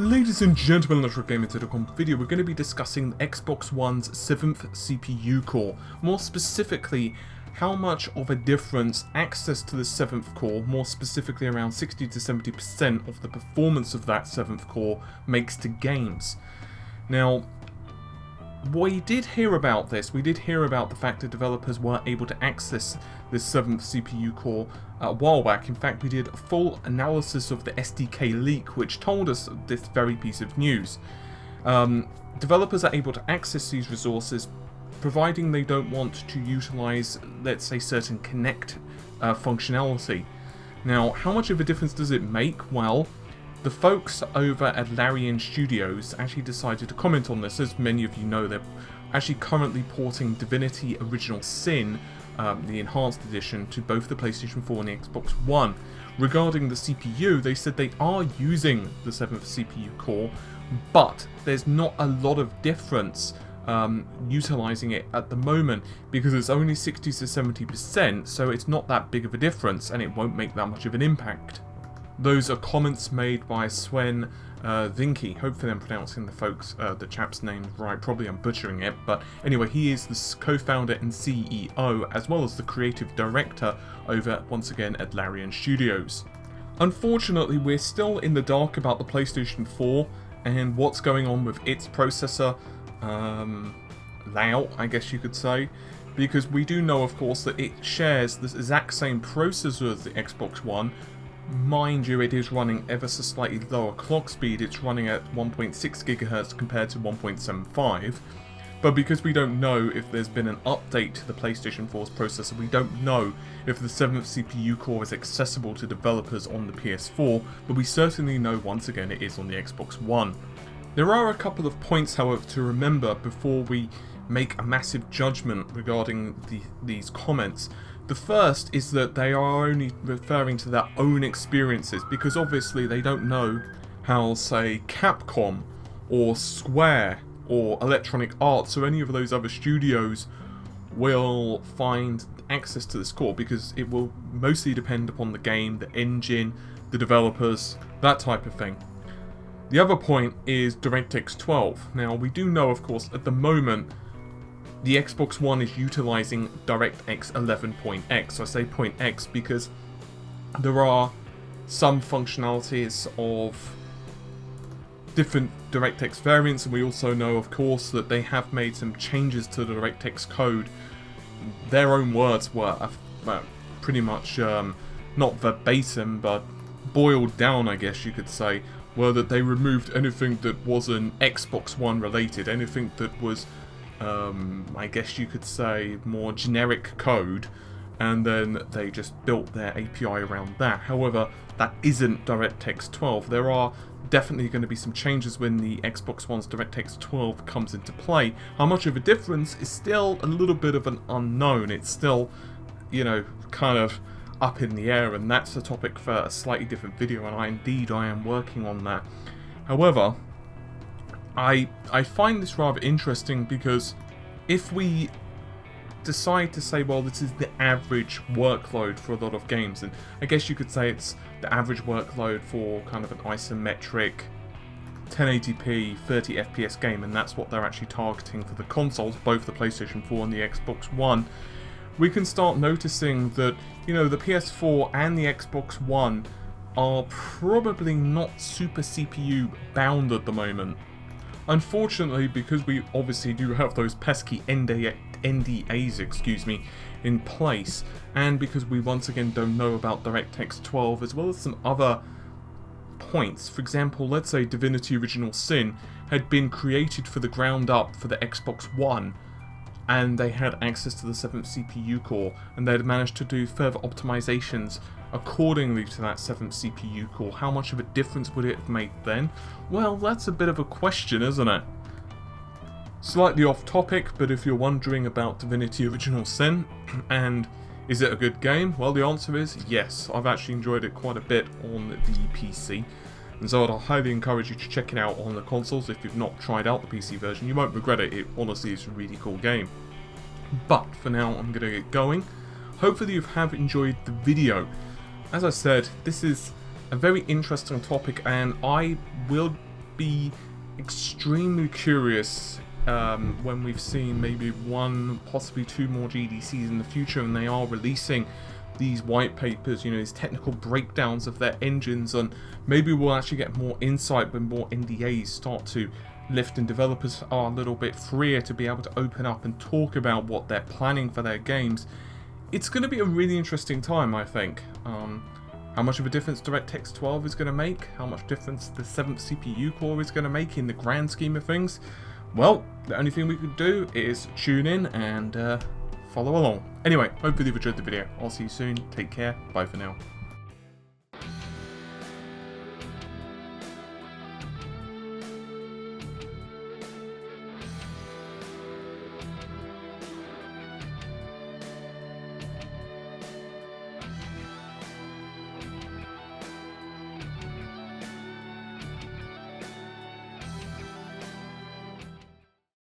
Ladies and gentlemen, let's game into the video. We're going to be discussing Xbox One's 7th CPU core. More specifically, how much of a difference access to the 7th core, more specifically around 60 to 70% of the performance of that 7th core, makes to games. Now, we did hear about this. We did hear about the fact that developers were able to access this 7th CPU core a while back. In fact, we did a full analysis of the SDK leak, which told us this very piece of news. Developers are able to access these resources, providing they don't want to utilize, let's say, certain Connect functionality. Now, how much of a difference does it make? Well, the folks over at Larian Studios actually decided to comment on this. As many of you know, they're actually currently porting Divinity Original Sin, the Enhanced Edition, to both the PlayStation 4 and the Xbox One. Regarding the CPU, they said they are using the 7th CPU core, but there's not a lot of difference utilizing it at the moment, because it's only 60 to 70%, so it's not that big of a difference, and it won't make that much of an impact. Those are comments made by Sven Vinky. Hopefully I'm pronouncing the chap's name right. Probably I'm butchering it, but anyway, he is the co-founder and CEO, as well as the creative director over, once again, at Larian Studios. Unfortunately, we're still in the dark about the PlayStation 4 and what's going on with its processor layout, I guess you could say, because we do know, of course, that it shares the exact same processor as the Xbox One. Mind you, it is running ever so slightly lower clock speed. It's running at 1.6 GHz compared to 1.75. But because we don't know if there's been an update to the PlayStation 4's processor, we don't know if the 7th CPU core is accessible to developers on the PS4, but we certainly know once again it is on the Xbox One. There are a couple of points, however, to remember before we make a massive judgment regarding these comments. The first is that they are only referring to their own experiences, because obviously they don't know how, say, Capcom or Square or Electronic Arts or any of those other studios will find access to this core, because it will mostly depend upon the game, the engine, the developers, that type of thing. The other point is DirectX 12. Now, we do know, of course, at the moment, the Xbox One is utilizing DirectX 11.x. I say .x because there are some functionalities of different DirectX variants, and we also know, of course, that they have made some changes to the DirectX code. Their own words were pretty much, not verbatim, but boiled down, I guess you could say, were that they removed anything that wasn't Xbox One related, anything that was I guess you could say more generic code, and then they just built their API around that. However, that isn't DirectX 12. There are definitely going to be some changes when the Xbox One's DirectX 12 comes into play. How much of a difference is still a little bit of an unknown. It's still, you know, kind of up in the air, and that's a topic for a slightly different video, and I am working on that. However, I find this rather interesting, because if we decide to say, well, this is the average workload for a lot of games, and I guess you could say it's the average workload for kind of an isometric 1080p 30 FPS game, and that's what they're actually targeting for the consoles, both the PlayStation 4 and the Xbox One, we can start noticing that, you know, the PS4 and the Xbox One are probably not super CPU bound at the moment. Unfortunately, because we obviously do have those pesky NDAs, in place, and because we once again don't know about DirectX 12, as well as some other points. For example, let's say Divinity Original Sin had been created for the ground up for the Xbox One, and they had access to the 7th CPU core, and they had managed to do further optimizations accordingly to that 7th CPU core. How much of a difference would it have made then? Well, that's a bit of a question, isn't it? Slightly off topic, but if you're wondering about Divinity Original Sin, and is it a good game? Well, the answer is yes. I've actually enjoyed it quite a bit on the PC, and so I'd highly encourage you to check it out on the consoles if you've not tried out the PC version. You won't regret it. It honestly is a really cool game. But for now, I'm going to get going. Hopefully you have enjoyed the video. As I said, this is a very interesting topic, and I will be extremely curious when we've seen maybe 1, possibly 2 more GDCs in the future, and they are releasing these white papers, you know, these technical breakdowns of their engines, and maybe we'll actually get more insight when more NDAs start to lift and developers are a little bit freer to be able to open up and talk about what they're planning for their games. It's going to be a really interesting time, I think. How much of a difference DirectX 12 is going to make, how much difference the 7th CPU core is going to make in the grand scheme of things. Well, the only thing we could do is tune in and follow along. Anyway, hopefully you've enjoyed the video. I'll see you soon. Take care. Bye for now.